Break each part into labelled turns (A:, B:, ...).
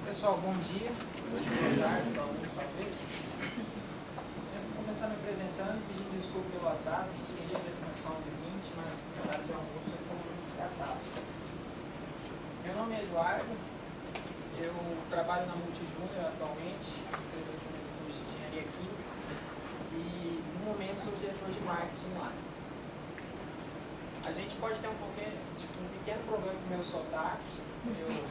A: Pessoal, bom dia. Boa tarde para alguns, talvez. Eu vou começar me apresentando, pedindo desculpa pelo atraso. A gente queria mesmo começar às 11h20, mas o horário de almoço é como atraso. Meu nome é Eduardo. Eu trabalho na Multijúnior atualmente, empresa de engenharia química. E, no momento, sou diretor de marketing lá. A gente pode ter um pequeno problema com o meu sotaque. Eu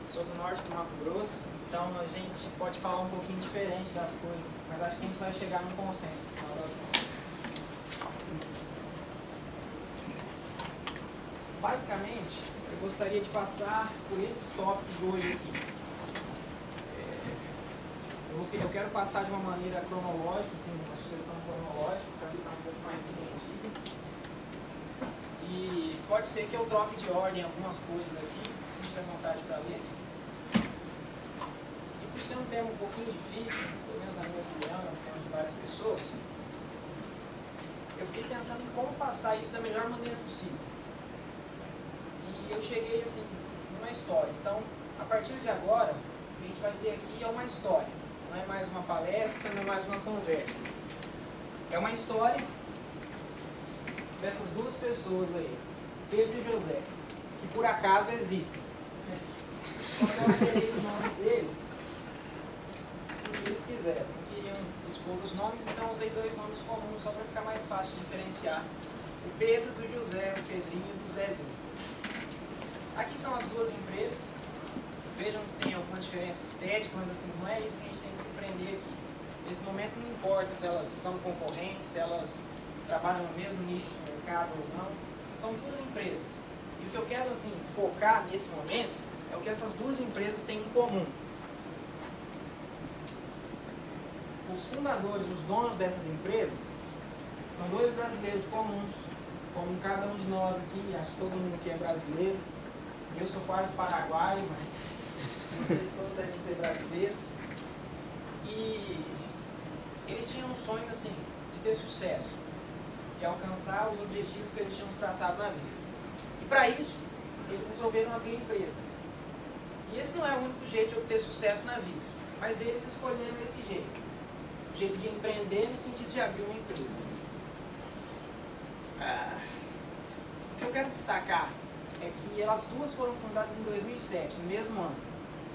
A: sou do norte do Mato Grosso, então a gente pode falar um pouquinho diferente das coisas, mas acho que a gente vai chegar num consenso no final das contas. Basicamente, eu gostaria de passar por esses tópicos hoje aqui. Eu quero passar de uma maneira cronológica, assim, uma sucessão cronológica, para ficar um pouco mais entendível. E pode ser que eu troque de ordem algumas coisas aqui, se você tem vontade para ler. E por ser um tema um pouquinho difícil, pelo menos na minha opinião, na opinião de várias pessoas, eu fiquei pensando em como passar isso da melhor maneira possível. E eu cheguei assim, numa história. Então, a partir de agora, o que a gente vai ter aqui é uma história. Não é mais uma palestra, não é mais uma conversa. É uma história dessas duas pessoas aí, Pedro e José, que por acaso existem. Quando eu alterei os nomes deles, porque eles quiseram, não queriam expor os nomes, então usei dois nomes comuns só para ficar mais fácil de diferenciar. O Pedro do José, o Pedrinho do Zezinho. Aqui são as duas empresas. Vejam que tem alguma diferença estética, mas assim, não é isso que a gente tem que se prender aqui. Nesse momento não importa se elas são concorrentes, se elas trabalham no mesmo nicho de mercado ou não. São duas empresas. E o que eu quero assim, focar nesse momento é o que essas duas empresas têm em comum. Os fundadores, os donos dessas empresas, são dois brasileiros comuns, como cada um de nós aqui. Acho que todo mundo aqui é brasileiro. Eu sou quase paraguaio, mas vocês todos devem ser brasileiros. E eles tinham um sonho assim, de ter sucesso, de alcançar os objetivos que eles tinham traçado na vida. E para isso, eles resolveram abrir empresa. E esse não é o único jeito de obter sucesso na vida, mas eles escolheram esse jeito. O jeito de empreender no sentido de abrir uma empresa. O que eu quero destacar é que elas duas foram fundadas em 2007, no mesmo ano.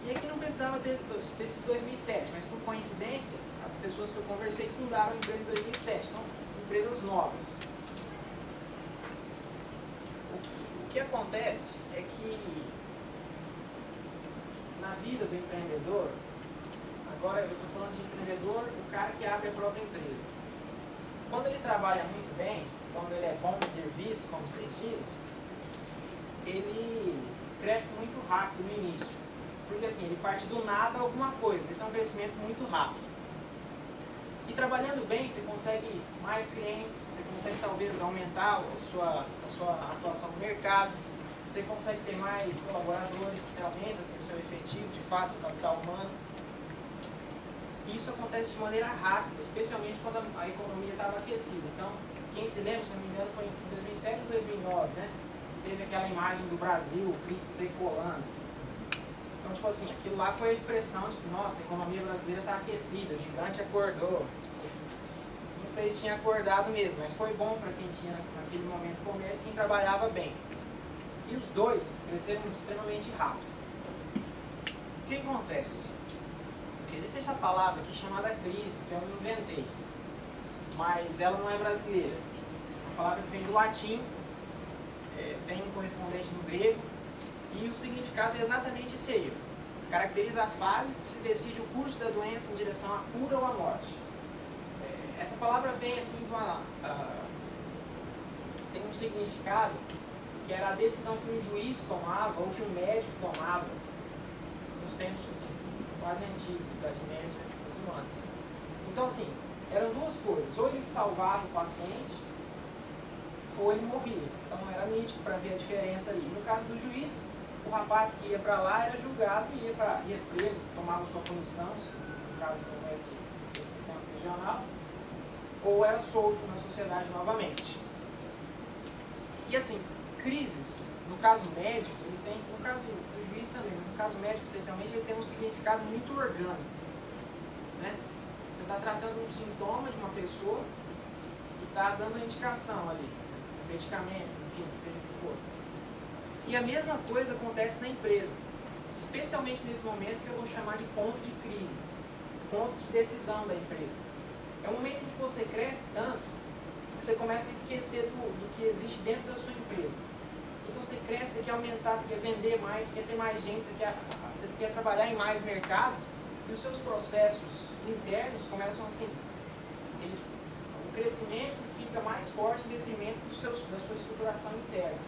A: E aqui não precisava ter sido 2007, mas por coincidência, as pessoas que eu conversei fundaram a empresa em 2007. Então, empresas novas. O que acontece é que na vida do empreendedor, agora eu estou falando de empreendedor, o cara que abre a própria empresa. Quando ele trabalha muito bem, quando ele é bom de serviço, como vocês dizem, ele cresce muito rápido no início. Porque assim, ele parte do nada a alguma coisa. Esse é um crescimento muito rápido. E trabalhando bem, você consegue mais clientes, você consegue talvez aumentar a sua atuação no mercado, você consegue ter mais colaboradores, você aumenta assim, o seu efetivo, de fato, seu capital humano. E isso acontece de maneira rápida, especialmente quando a economia estava aquecida. Então, quem se lembra, se não me engano, foi em 2007 ou 2009, né? Teve aquela imagem do Brasil, o Cristo decolando. Então, tipo assim, aquilo lá foi a expressão de que, nossa, a economia brasileira está aquecida, o gigante acordou. Não sei se tinha acordado mesmo, mas foi bom para quem tinha naquele momento comércio, quem trabalhava bem. E os dois cresceram extremamente rápido. O que acontece? Existe essa palavra aqui chamada crise, que eu não inventei, mas ela não é brasileira. É uma palavra que vem do latim, tem um correspondente no grego, e o significado é exatamente esse aí. Caracteriza a fase que se decide o curso da doença em direção à cura ou à morte. Essa palavra vem assim tem um significado que era a decisão que um juiz tomava ou que um médico tomava nos tempos assim, quase antigos, da Idade Média, muito antes. Então assim, eram duas coisas: ou ele salvava o paciente ou ele morria. Então era nítido para ver a diferença ali. No caso do juiz, o rapaz que ia para lá era julgado e ia preso, tomava sua punição, no caso como esse sistema regional, ou era solto na sociedade novamente. E assim, crises, no caso médico, ele tem, no caso do juiz também, mas no caso médico especialmente, ele tem um significado muito orgânico, né? Você está tratando um sintoma de uma pessoa e está dando a indicação ali, medicamento, enfim, seja o que for. E a mesma coisa acontece na empresa, especialmente nesse momento que eu vou chamar de ponto de crise, ponto de decisão da empresa. É um momento em que você cresce tanto que você começa a esquecer do que existe dentro da sua empresa. Então você cresce, você quer aumentar, você quer vender mais, você quer ter mais gente, você quer trabalhar em mais mercados, e os seus processos internos começam assim. O crescimento fica mais forte em detrimento da sua estruturação interna.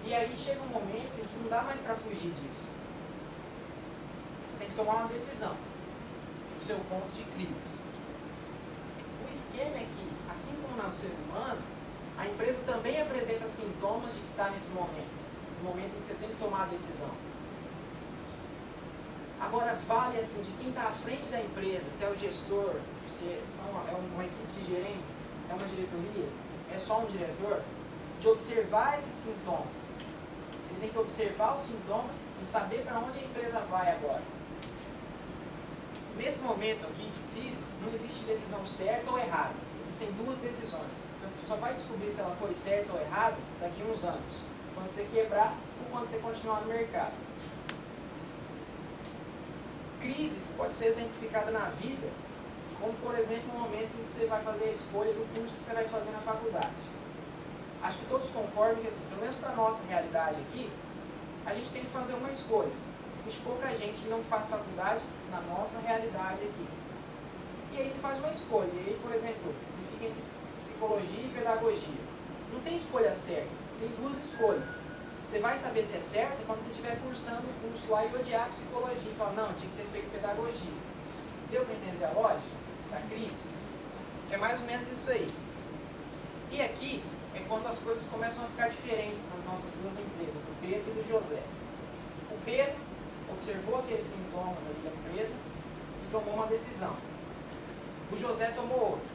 A: E aí chega um momento em que não dá mais para fugir disso. Você tem que tomar uma decisão do seu ponto de crise. O esquema é que, assim como no ser humano, a empresa também apresenta sintomas de que está nesse momento, no momento em que você tem que tomar a decisão. Agora, vale assim, de quem está à frente da empresa, se é o gestor, se é uma equipe de gerentes, é uma diretoria, é só um diretor, de observar esses sintomas. Ele tem que observar os sintomas e saber para onde a empresa vai agora. Nesse momento aqui de crise, não existe decisão certa ou errada. Existem duas decisões. Você só vai descobrir se ela foi certa ou errada daqui a uns anos. Quando você quebrar ou quando você continuar no mercado. Crises pode ser exemplificada na vida, como por exemplo o momento em que você vai fazer a escolha do curso que você vai fazer na faculdade. Acho que todos concordam que, assim, pelo menos para a nossa realidade aqui, a gente tem que fazer uma escolha. Existe pouca gente que não faz faculdade na nossa realidade aqui. E aí você faz uma escolha. E aí, por exemplo, você fica entre psicologia e pedagogia. Não tem escolha certa, tem duas escolhas. Você vai saber se é certo quando você estiver cursando o curso lá e odiar psicologia e falar, não, tinha que ter feito pedagogia. Deu para entender a lógica da crise? É mais ou menos isso aí. E aqui é quando as coisas começam a ficar diferentes nas nossas duas empresas, do Pedro e do José. O Pedro observou aqueles sintomas ali da empresa e tomou uma decisão. O José tomou outra.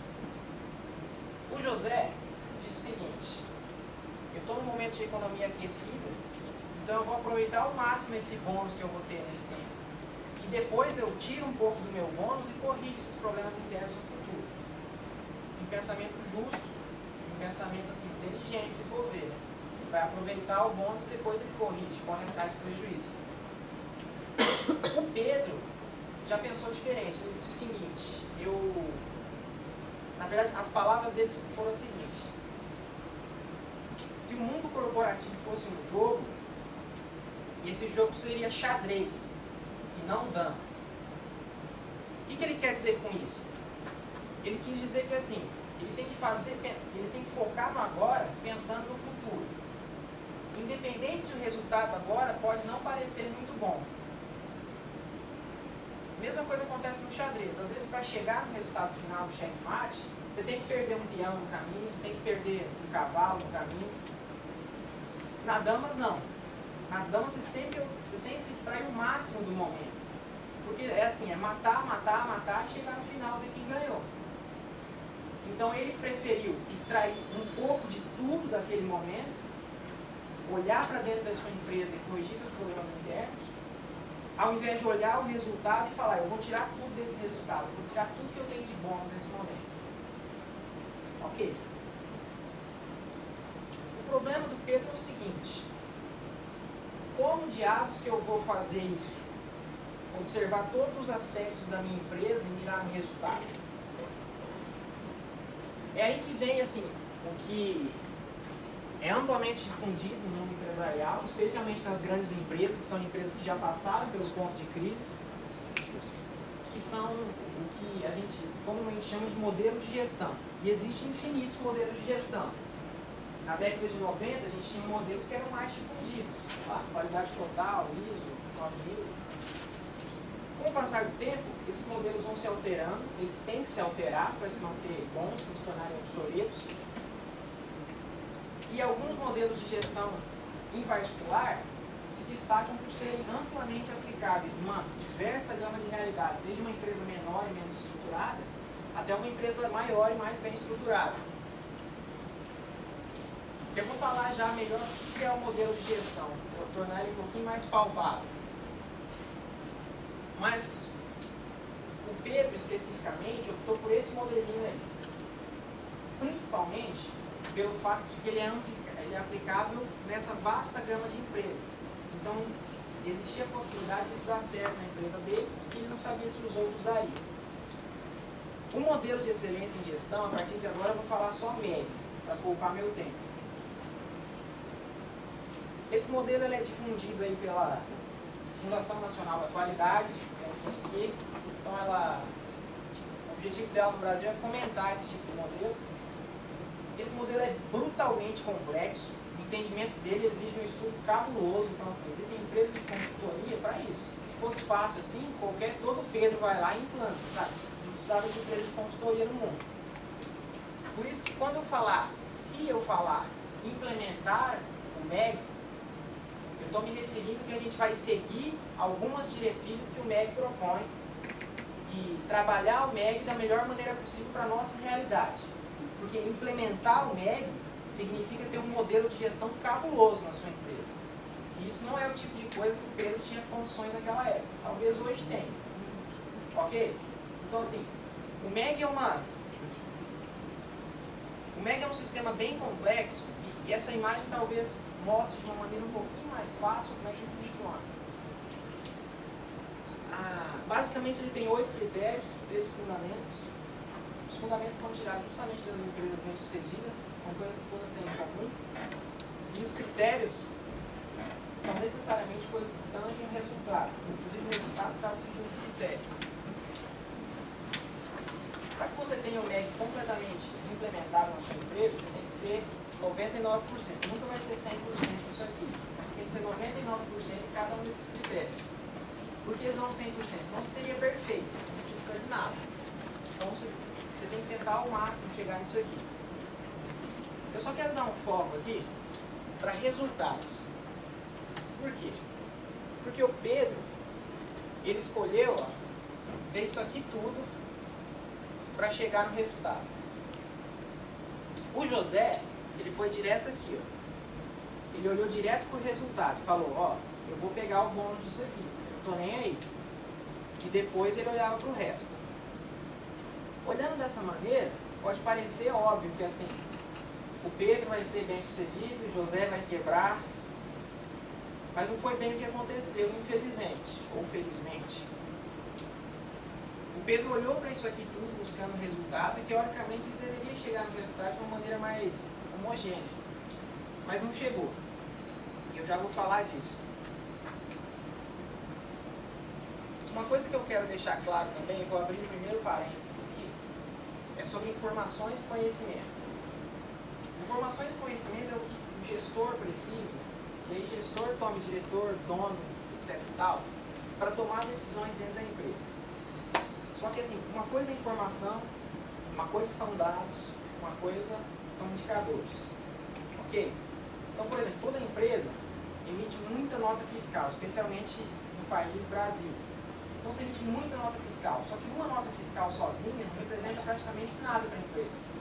A: O José disse o seguinte: eu estou num momento de economia aquecida, então eu vou aproveitar ao máximo esse bônus que eu vou ter nesse tempo. E depois eu tiro um pouco do meu bônus e corrijo esses problemas internos no futuro. Um pensamento justo, um pensamento assim, inteligente, se for ver. Ele vai aproveitar o bônus e depois ele corrige, corre atrás de prejuízo. O Pedro já pensou diferente. Ele disse o seguinte: na verdade, as palavras dele foram as seguintes: se o mundo corporativo fosse um jogo, esse jogo seria xadrez e não damas. O que ele quer dizer com isso? Ele quis dizer que assim, ele tem que focar no agora pensando no futuro. Independente se o resultado agora pode não parecer muito bom. A mesma coisa acontece no xadrez. Às vezes, para chegar no resultado final do checkmate, você tem que perder um peão no caminho, você tem que perder um cavalo no caminho. Na damas, não. Nas damas, você sempre extrai o máximo do momento. Porque é assim, é matar, matar, matar e chegar no final ver quem ganhou. Então, ele preferiu extrair um pouco de tudo daquele momento, olhar para dentro da sua empresa e corrigir seus problemas internos, ao invés de olhar o resultado e falar, eu vou tirar tudo desse resultado, eu vou tirar tudo que eu tenho de bônus nesse momento. Ok. O problema do Pedro é o seguinte: como diabos que eu vou fazer isso? Observar todos os aspectos da minha empresa e mirar no resultado. É aí que vem assim, o que é amplamente difundido no mundo empresarial, especialmente nas grandes empresas, que são empresas que já passaram pelos pontos de crise, que são o que a gente comumente chama de modelo de gestão. E existem infinitos modelos de gestão. Na década de 90, a gente tinha modelos que eram mais difundidos. Qualidade total, ISO, 9000. Com o passar do tempo, esses modelos vão se alterando, eles têm que se alterar para se manter bons, para se tornarem obsoletos. E alguns modelos de gestão, em particular, se destacam por serem amplamente aplicáveis numa diversa gama de realidades, desde uma empresa menor e menos estruturada, até uma empresa maior e mais bem estruturada. Eu vou falar já melhor o que é o modelo de gestão, vou tornar ele um pouquinho mais palpável. Mas o Pedro, especificamente, optou por esse modelinho aí. Principalmente pelo fato de que ele é aplicável nessa vasta gama de empresas. Então, existia a possibilidade de isso dar certo na empresa dele, e ele não sabia se os outros dariam. O modelo de excelência em gestão, a partir de agora, eu vou falar só MEG, para poupar meu tempo. Esse modelo ele é difundido aí pela Fundação Nacional da Qualidade, FNQ. Então, o objetivo dela no Brasil é fomentar esse tipo de modelo. Esse modelo é brutalmente complexo, o entendimento dele exige um estudo cabuloso. Então, assim, existem empresas de consultoria para isso. Se fosse fácil assim, todo Pedro vai lá e implanta, sabe? Não precisava de empresa de consultoria no mundo. Por isso que quando eu falar, se eu falar implementar o MEG, eu estou me referindo que a gente vai seguir algumas diretrizes que o MEG propõe e trabalhar o MEG da melhor maneira possível para a nossa realidade. Porque implementar o MEG significa ter um modelo de gestão cabuloso na sua empresa. E isso não é o tipo de coisa que o Pedro tinha condições naquela época. Talvez hoje tenha. Ok? Então, assim, o MEG é um sistema bem complexo e essa imagem talvez mostre de uma maneira um pouquinho mais fácil como é que ele funciona. Basicamente, ele tem 8 critérios, 13 fundamentos. Os fundamentos são tirados justamente das empresas bem-sucedidas, são coisas que todas têm em comum. E os critérios são necessariamente coisas que tangem o resultado. Inclusive, o resultado trata-se de um critério. Para que você tenha o MEG completamente implementado na sua empresa, você tem que ser 99%. Você nunca vai ser 100% disso aqui. Você tem que ser 99% em cada um desses critérios. Por que não 100%? Senão você seria perfeito, você não precisa de nada. Então, você tem que tentar ao máximo chegar nisso aqui. Eu só quero dar um foco aqui para resultados. Por quê? Porque o Pedro, ele escolheu ver isso aqui tudo para chegar no resultado. O José, ele foi direto aqui. Ele olhou direto para o resultado. Falou, eu vou pegar o bônus disso aqui. Eu não estou nem aí. E depois ele olhava para o resto. Olhando dessa maneira, pode parecer óbvio que assim, o Pedro vai ser bem sucedido, o José vai quebrar, mas não foi bem o que aconteceu, infelizmente, ou felizmente. O Pedro olhou para isso aqui tudo buscando resultado e teoricamente ele deveria chegar no resultado de uma maneira mais homogênea, mas não chegou. E eu já vou falar disso. Uma coisa que eu quero deixar claro também, eu vou abrir o primeiro parênteses aqui, é sobre informações e conhecimento. Informações e conhecimento é o que o gestor precisa, e aí gestor tome diretor, dono, etc e tal, para tomar decisões dentro da empresa. Só que assim, uma coisa é informação, uma coisa são dados, uma coisa são indicadores. Ok? Então, por exemplo, toda empresa emite muita nota fiscal, especialmente no país Brasil. Então, você emite muita nota fiscal, só que uma nota fiscal sozinha não representa praticamente nada para a empresa.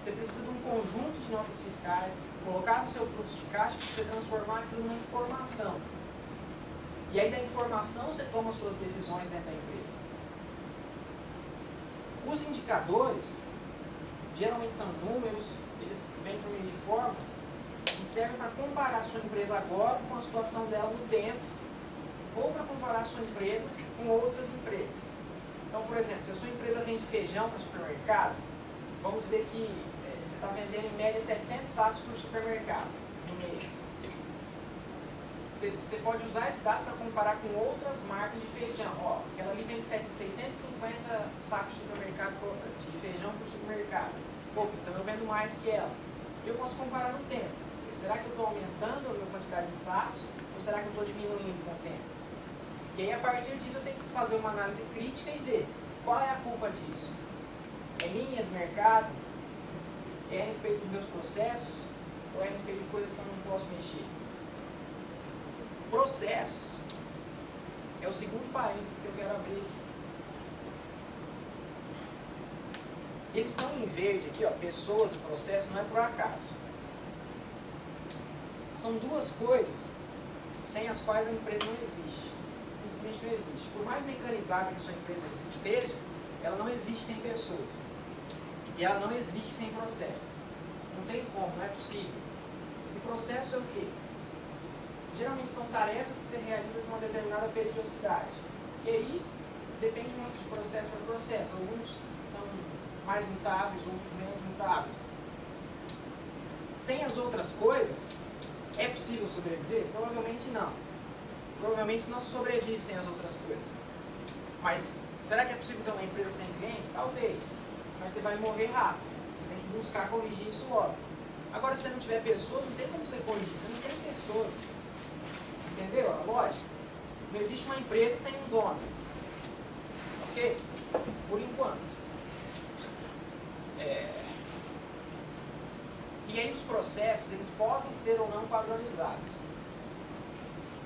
A: Você precisa de um conjunto de notas fiscais, colocar no seu fluxo de caixa para você transformar aquilo numa informação. E aí, da informação, você toma as suas decisões dentro da empresa. Os indicadores, geralmente são números, eles vêm por meio de formas, que servem para comparar a sua empresa agora com a situação dela no tempo, ou para comparar a sua empresa com outras empresas. Então, por exemplo, se a sua empresa vende feijão para o supermercado, vamos dizer que você está vendendo em média 700 sacos para o supermercado no mês. Você pode usar esse dado para comparar com outras marcas de feijão. Aquela ali vende 650 sacos de feijão para o supermercado. Então eu vendo mais que ela. Eu posso comparar no tempo. Será que eu estou aumentando a minha quantidade de sacos ou será que eu estou diminuindo com o tempo? E aí, a partir disso, eu tenho que fazer uma análise crítica e ver qual é a culpa disso. É minha, do mercado? É a respeito dos meus processos? Ou é a respeito de coisas que eu não posso mexer? Processos é o segundo parênteses que eu quero abrir aqui. Eles estão em verde aqui, pessoas e processos, não é por acaso. são duas coisas sem as quais a empresa não existe. Simplesmente não existe. Por mais mecanizada que a sua empresa seja, ela não existe sem pessoas. E ela não existe sem processos. Não tem como, não é possível. E processo é o quê? Geralmente são tarefas que você realiza com uma determinada periodicidade. E aí, depende muito de processo para processo. Alguns são mais mutáveis, outros menos mutáveis. Sem as outras coisas, é possível sobreviver? Provavelmente não. Provavelmente não sobrevive sem as outras coisas. Mas, será que é possível ter uma empresa sem clientes? Talvez. Mas você vai morrer rápido. Você tem que buscar corrigir isso logo. Agora, se você não tiver pessoas, não tem como você corrigir. Você não tem pessoas. Entendeu a lógica? Não existe uma empresa sem um dono. Ok? Por enquanto. E aí os processos, eles podem ser ou não padronizados.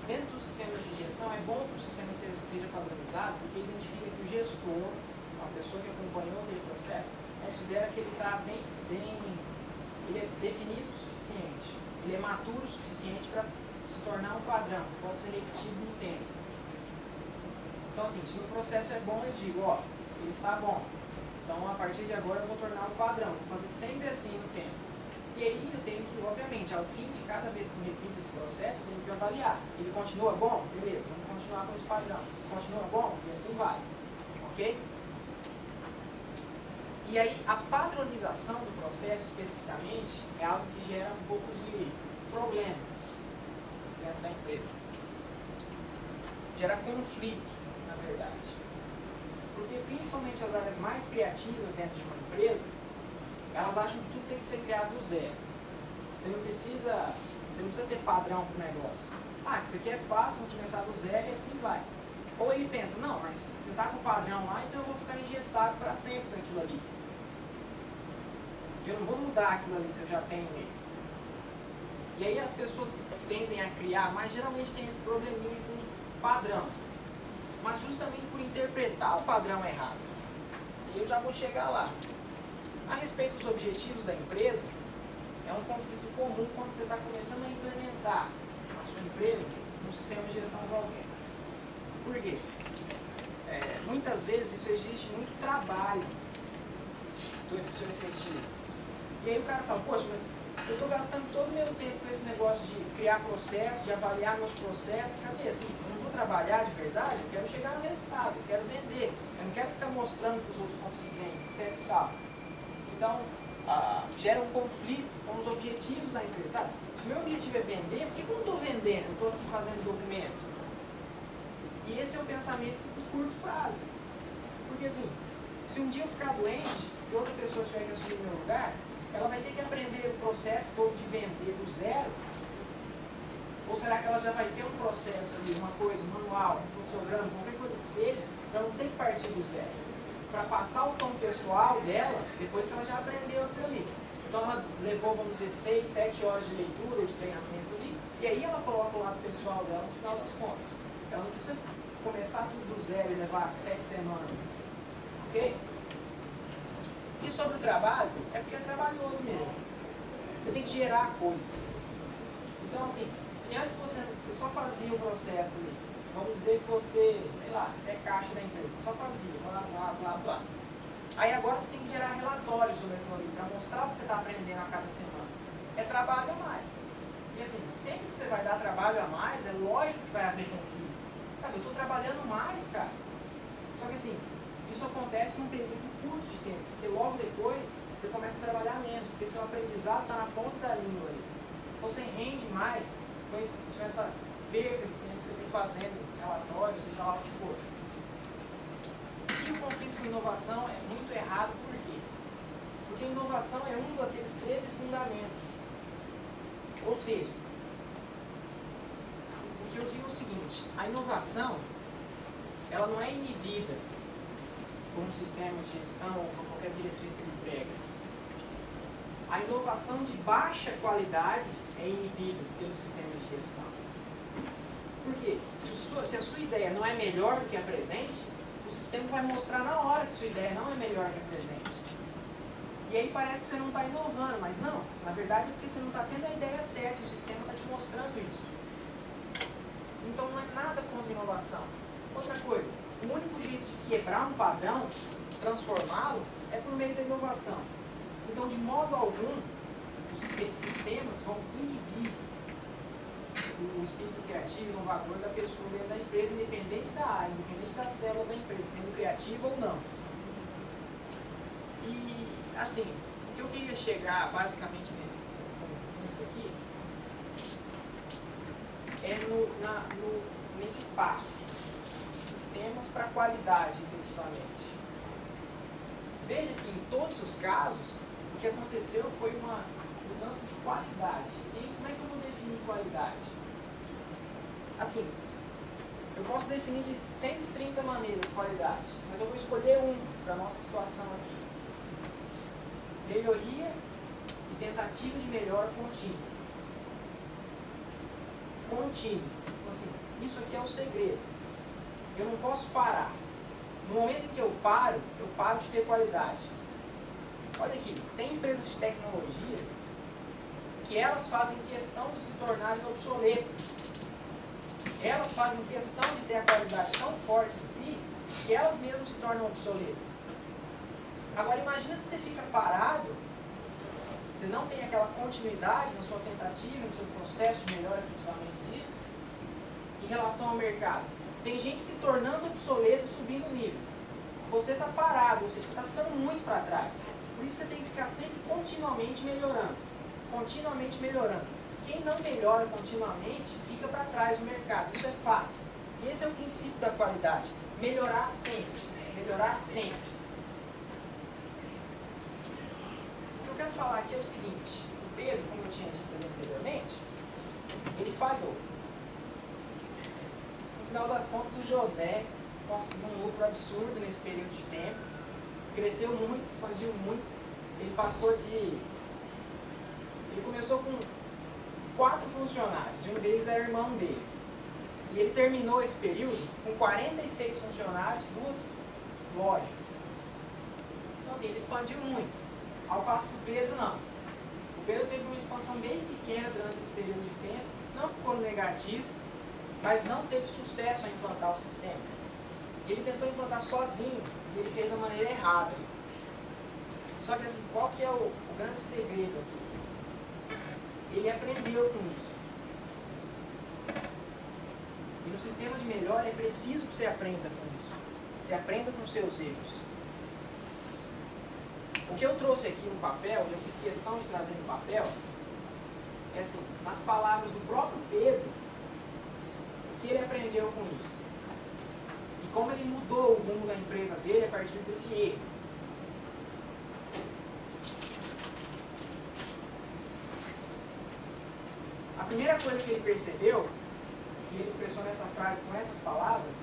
A: Dentro dos sistemas de gestão, é bom que o sistema seja padronizado, porque identifica que o gestor, a pessoa que acompanhou aquele processo, considera que ele está bem, ele é definido o suficiente, ele é maturo o suficiente para se tornar um padrão, que pode ser repetido no tempo. Então assim, se o processo é bom, eu digo, ó, ele está bom. Então a partir de agora eu vou tornar um padrão, vou fazer sempre assim no tempo. E aí eu tenho que, obviamente, ao fim de cada vez que eu repito esse processo, eu tenho que avaliar. Ele continua bom? Beleza, vamos continuar com esse padrão. Continua bom? E assim vai. Ok? E aí, a padronização do processo, especificamente, é algo que gera um pouco de problema dentro da empresa. Gera conflito, na verdade. Porque, principalmente as áreas mais criativas dentro de uma empresa, elas acham que tudo tem que ser criado do zero. Você não precisa ter padrão para o negócio. Ah, isso aqui é fácil, vou começar do zero e assim vai. Ou ele pensa, não, mas você está com o padrão lá, então eu vou ficar engessado para sempre naquilo ali. Eu não vou mudar aquilo ali se eu já tenho ele. E aí as pessoas que tendem a criar, mas geralmente tem esse probleminha com padrão. Mas justamente por interpretar o padrão errado. E eu já vou chegar lá. A respeito dos objetivos da empresa, é um conflito comum quando você está começando a implementar a sua empresa no sistema de gestão qualquer. Por quê? Muitas vezes isso exige muito trabalho do seu efetivo. E aí o cara fala, poxa, mas eu estou gastando todo o meu tempo com esse negócio de criar processos, de avaliar meus processos, cadê? Assim, eu não vou trabalhar de verdade, eu quero chegar no resultado, eu quero vender, eu não quero ficar mostrando para os outros como se vende, etc e tal. Então, gera um conflito com os objetivos da empresa, sabe? Se o meu objetivo é vender, por que eu não estou vendendo? Eu estou aqui fazendo documento. E esse é o pensamento do curto prazo. Porque assim, se um dia eu ficar doente e outra pessoa tiver que assumir o meu lugar, ela vai ter que aprender o processo todo de vender do zero? Ou será que ela já vai ter um processo ali, uma coisa, um manual, um fluxograma, qualquer coisa que seja, para não ter que partir do zero? Para passar o tom pessoal dela, depois que ela já aprendeu aquilo ali. Então ela levou, vamos dizer, 6, 7 horas de leitura ou de treinamento ali, e aí ela coloca o lado pessoal dela no final das contas. Ela não precisa começar tudo do zero e levar 7 semanas. Ok? E sobre o trabalho, é porque é trabalhoso mesmo. Você tem que gerar coisas. Então assim, se antes você só fazia o processo ali, vamos dizer que você, sei lá, você é caixa da empresa, você só fazia, blá, blá, blá, blá. Aí agora você tem que gerar relatórios sobre aquilo ali, para mostrar o que você está aprendendo a cada semana. É trabalho a mais. E assim, sempre que você vai dar trabalho a mais, é lógico que vai haver conflito. Sabe, eu estou trabalhando mais, cara. Só que assim, isso acontece num período curto de tempo, porque logo depois você começa a trabalhar menos, porque seu aprendizado está na ponta da língua ali. Então você rende mais com essa perda de tempo que você tem fazendo relatórios, seja lá o que for. E o conflito com inovação é muito errado, por quê? Porque a inovação é um daqueles 13 fundamentos. Ou seja, o que eu digo é o seguinte, a inovação, ela não é inibida por um sistema de gestão ou por qualquer diretriz que ele prega. A inovação de baixa qualidade é inibida pelo sistema de gestão. Por quê? Se a sua ideia não é melhor do que a presente, o sistema vai mostrar na hora que sua ideia não é melhor que a presente. E aí parece que você não está inovando, mas não. Na verdade é porque você não está tendo a ideia certa e o sistema está te mostrando isso. Então não é nada contra inovação. Outra coisa, o único jeito de quebrar um padrão, transformá-lo, é por meio da inovação. Então, de modo algum, esses sistemas vão inibir o espírito criativo, inovador da pessoa dentro da empresa, independente da área, independente da célula da empresa, sendo criativa ou não. E, assim, o que eu queria chegar, basicamente, nisso aqui, é nesse passo de sistemas para qualidade, efetivamente. Veja que em todos os casos, o que aconteceu foi uma mudança de qualidade. E como é que eu vou definir qualidade? Assim, eu posso definir de 130 maneiras qualidade, mas eu vou escolher um para a nossa situação aqui. Melhoria e tentativa de melhora contínua. Contínuo. Assim, isso aqui é o segredo. Eu não posso parar. No momento em que eu paro de ter qualidade. Olha aqui, tem empresas de tecnologia que elas fazem questão de se tornarem obsoletas. Elas fazem questão de ter a qualidade tão forte em si que elas mesmas se tornam obsoletas. Agora imagina se você fica parado, você não tem aquela continuidade na sua tentativa, no seu processo de melhora efetivamente dito, em relação ao mercado. Tem gente se tornando obsoleta e subindo o nível. Você está parado, ou seja, você está ficando muito para trás. Por isso você tem que ficar sempre continuamente melhorando. Continuamente melhorando. Quem não melhora continuamente fica para trás no mercado. Isso é fato. E esse é o princípio da qualidade. Melhorar sempre. Melhorar sempre. O que eu quero falar aqui é o seguinte. O Pedro, como eu tinha dito anteriormente, ele falhou. No final das contas, o José conseguiu um lucro absurdo nesse período de tempo. Cresceu muito, expandiu muito. Ele começou com 4 funcionários, e um deles era irmão dele. E ele terminou esse período com 46 funcionários, 2 lojas. Então assim, ele expandiu muito. Ao passo que o Pedro não. O Pedro teve uma expansão bem pequena durante esse período de tempo, não ficou no negativo, mas não teve sucesso em implantar o sistema. Ele tentou implantar sozinho e ele fez da maneira errada. Só que assim, qual que é o grande segredo aqui? Ele aprendeu com isso. E no sistema de melhora é preciso que você aprenda com isso. Você aprenda com os seus erros. O que eu trouxe aqui no papel, eu fiz questão de trazer no papel, é assim, nas palavras do próprio Pedro, o que ele aprendeu com isso. E como ele mudou o rumo da empresa dele a partir desse erro. A primeira coisa que ele percebeu, e ele expressou nessa frase com essas palavras,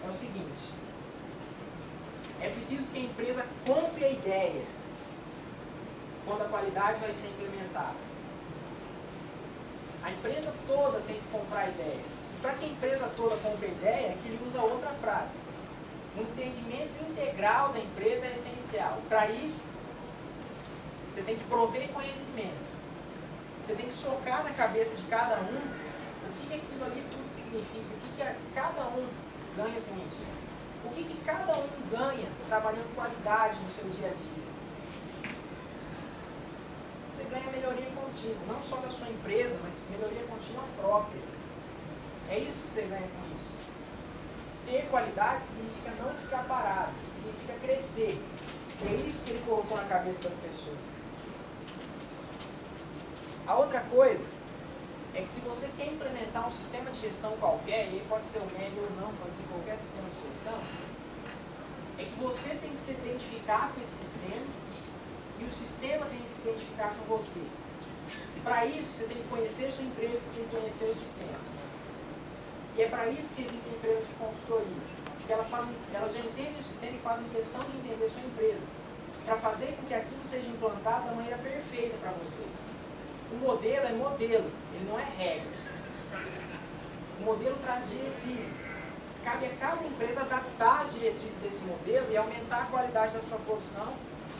A: é o seguinte: é preciso que a empresa compre a ideia quando a qualidade vai ser implementada. A empresa toda tem que comprar a ideia. E para que a empresa toda compre a ideia, é que ele usa outra frase. O entendimento integral da empresa é essencial. Para isso, você tem que prover conhecimento. Você tem que socar na cabeça de cada um o que aquilo ali tudo significa, o que cada um ganha com isso. O que cada um ganha trabalhando qualidade no seu dia a dia. Você ganha melhoria contínua, não só da sua empresa, mas melhoria contínua própria. É isso que você ganha com isso. Ter qualidade significa não ficar parado, significa crescer. É isso que ele colocou na cabeça das pessoas. A outra coisa é que se você quer implementar um sistema de gestão qualquer, e pode ser o médio ou não, pode ser qualquer sistema de gestão, é que você tem que se identificar com esse sistema e o sistema tem que se identificar com você. Para isso, você tem que conhecer a sua empresa, você tem que conhecer o sistema. E é para isso que existem empresas de consultoria, porque elas já entendem o sistema e fazem questão de entender a sua empresa, para fazer com que aquilo seja implantado da maneira perfeita para você. O modelo é modelo, ele não é regra. O modelo traz diretrizes. Cabe a cada empresa adaptar as diretrizes desse modelo e aumentar a qualidade da sua produção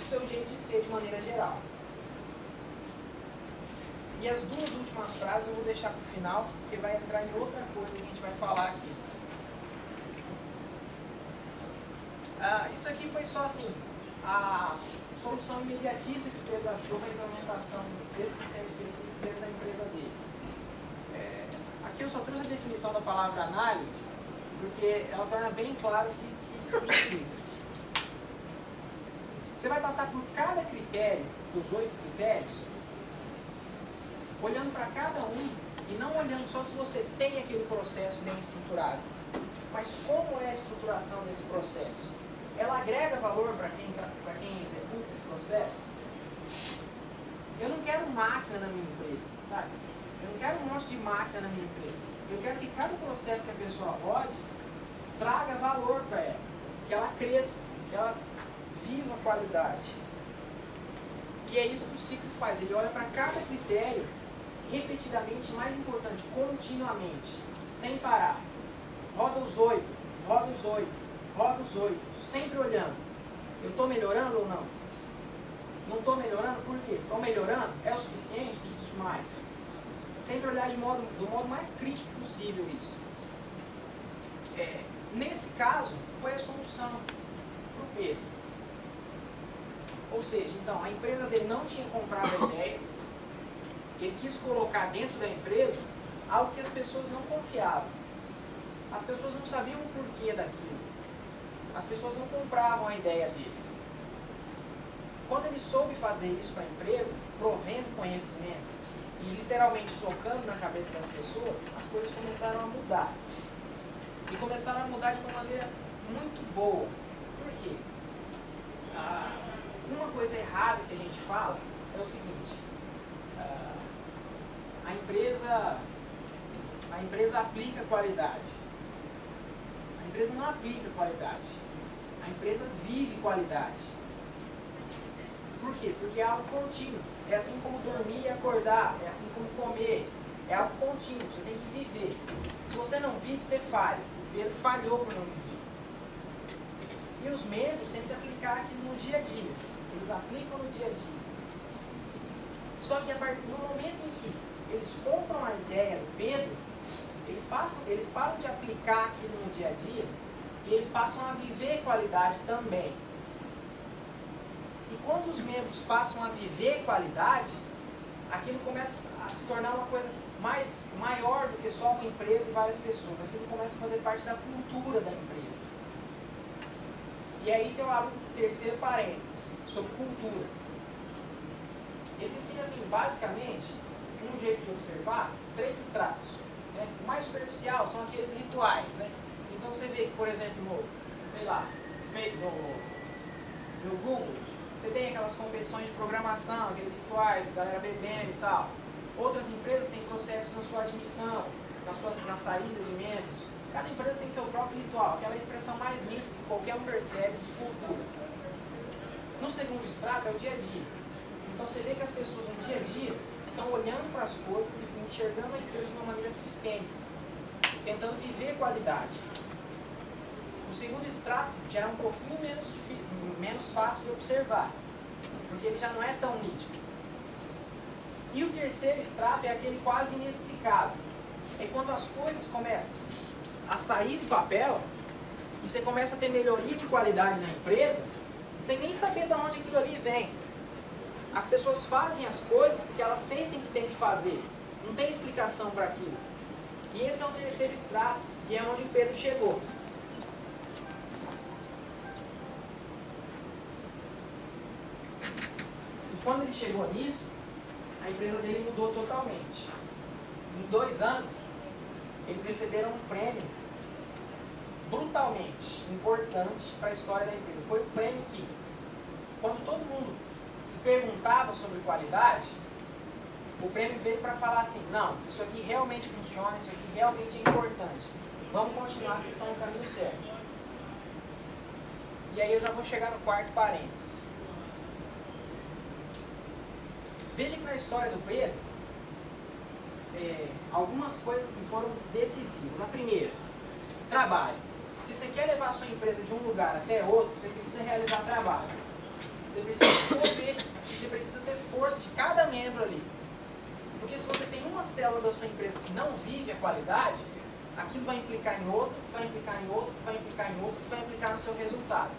A: o seu jeito de ser de maneira geral. E as duas últimas frases eu vou deixar para o final, porque vai entrar em outra coisa que a gente vai falar aqui. Isso aqui foi só assim, a solução imediatista que o Pedro achou para a implementação desse sistema específico dentro da empresa dele. Aqui eu só trouxe a definição da palavra análise, porque ela torna bem claro o que isso significa. Você vai passar por cada critério, dos 8 critérios, olhando para cada um e não olhando só se você tem aquele processo bem estruturado, mas como é a estruturação desse processo. Ela agrega valor para quem executa esse processo? Eu não quero máquina na minha empresa, sabe? Eu não quero um monte de máquina na minha empresa. Eu quero que cada processo que a pessoa rode traga valor para ela, que ela cresça, que ela viva a qualidade. E é isso que o ciclo faz, ele olha para cada critério repetidamente, mais importante, continuamente, sem parar. Roda os 8, roda os 8, roda os 8, sempre olhando. Eu estou melhorando ou não? Não estou melhorando, por quê? Estou melhorando? É o suficiente? Preciso mais. Sempre olhar do modo mais crítico possível isso. Nesse caso, foi a solução para o Pedro. Ou seja, então, a empresa dele não tinha comprado a ideia, ele quis colocar dentro da empresa algo que as pessoas não confiavam. As pessoas não sabiam o porquê daquilo. As pessoas não compravam a ideia dele. Quando ele soube fazer isso para a empresa, provendo conhecimento e literalmente socando na cabeça das pessoas, as coisas começaram a mudar. E começaram a mudar de uma maneira muito boa. Por quê? Uma coisa errada que a gente fala é o seguinte: a empresa aplica qualidade. A empresa não aplica qualidade. A empresa vive qualidade. Por quê? Porque é algo contínuo. É assim como dormir e acordar. É assim como comer. É algo contínuo. Você tem que viver. Se você não vive, você falha. O Pedro falhou por não viver. E os membros têm que aplicar aquilo no dia a dia. Eles aplicam no dia a dia. Só que no momento em que eles compram a ideia do Pedro, eles param de aplicar aquilo no dia a dia e eles passam a viver qualidade também. E quando os membros passam a viver qualidade, aquilo começa a se tornar uma coisa maior do que só uma empresa e várias pessoas. Aquilo começa a fazer parte da cultura da empresa. E aí que eu abro o terceiro parênteses, sobre cultura. Existem, assim, basicamente, um jeito de observar, 3 estratos. Né? O mais superficial são aqueles rituais. Né? Então você vê que, por exemplo, no Google, você tem aquelas competições de programação, aqueles rituais, a galera bebendo e tal. Outras empresas têm processos na sua admissão, na saída de membros. Cada empresa tem seu próprio ritual, aquela expressão mais nítida que qualquer um percebe de cultura. No segundo estrato é o dia a dia. Então você vê que as pessoas no dia a dia estão olhando para as coisas e enxergando a empresa de uma maneira sistêmica, tentando viver qualidade. O segundo extrato já é um pouquinho menos fácil de observar, porque ele já não é tão nítido. E o terceiro extrato é aquele quase inexplicável. É quando as coisas começam a sair do papel e você começa a ter melhoria de qualidade na empresa, sem nem saber de onde aquilo ali vem. As pessoas fazem as coisas porque elas sentem que tem que fazer. Não tem explicação para aquilo. E esse é o terceiro extrato, e é onde o Pedro chegou. E quando ele chegou nisso, a empresa dele mudou totalmente. Em 2 anos, eles receberam um prêmio brutalmente importante para a história da empresa. Foi um prêmio que, quando todo mundo se perguntava sobre qualidade, o prêmio veio para falar assim: não, isso aqui realmente funciona, isso aqui realmente é importante. Vamos continuar, vocês estão no caminho certo. E aí eu já vou chegar no quarto parênteses. Veja que na história do Pedro, algumas coisas foram decisivas. A primeira, trabalho. Se você quer levar a sua empresa de um lugar até outro, você precisa realizar trabalho. Você precisa se mover e você precisa ter força de cada membro ali. Porque se você tem uma célula da sua empresa que não vive a qualidade, aquilo vai implicar em outro, vai implicar em outro, vai implicar em outro, vai implicar no seu resultado.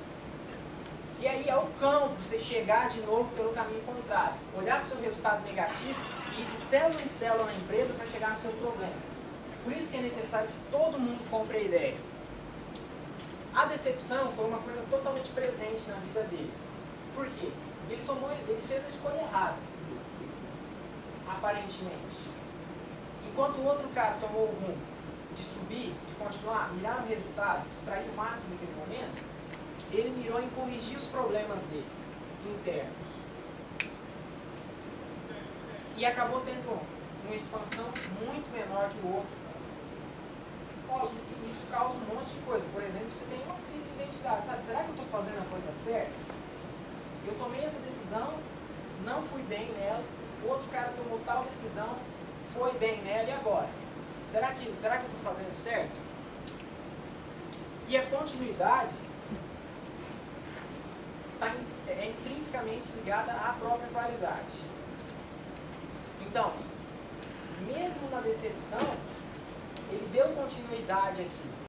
A: E aí é o cão para você chegar de novo pelo caminho contrário. Olhar para o seu resultado negativo e ir de célula em célula na empresa para chegar no seu problema. Por isso que é necessário que todo mundo compre a ideia. A decepção foi uma coisa totalmente presente na vida dele. Por quê? Ele fez a escolha errada. Aparentemente. Enquanto o outro cara tomou o rumo de subir, de continuar, mirar no resultado, extrair o máximo naquele momento, ele mirou em corrigir os problemas dele, internos. E acabou tendo uma expansão muito menor que o outro. Isso causa um monte de coisa. Por exemplo, você tem uma crise de identidade. Sabe, será que eu estou fazendo a coisa certa? Eu tomei essa decisão, não fui bem nela, o outro cara tomou tal decisão, foi bem nela, e agora? Será que eu estou fazendo certo? E a continuidade é intrinsecamente ligada à própria qualidade. Então, mesmo na decepção, ele deu continuidade aqui.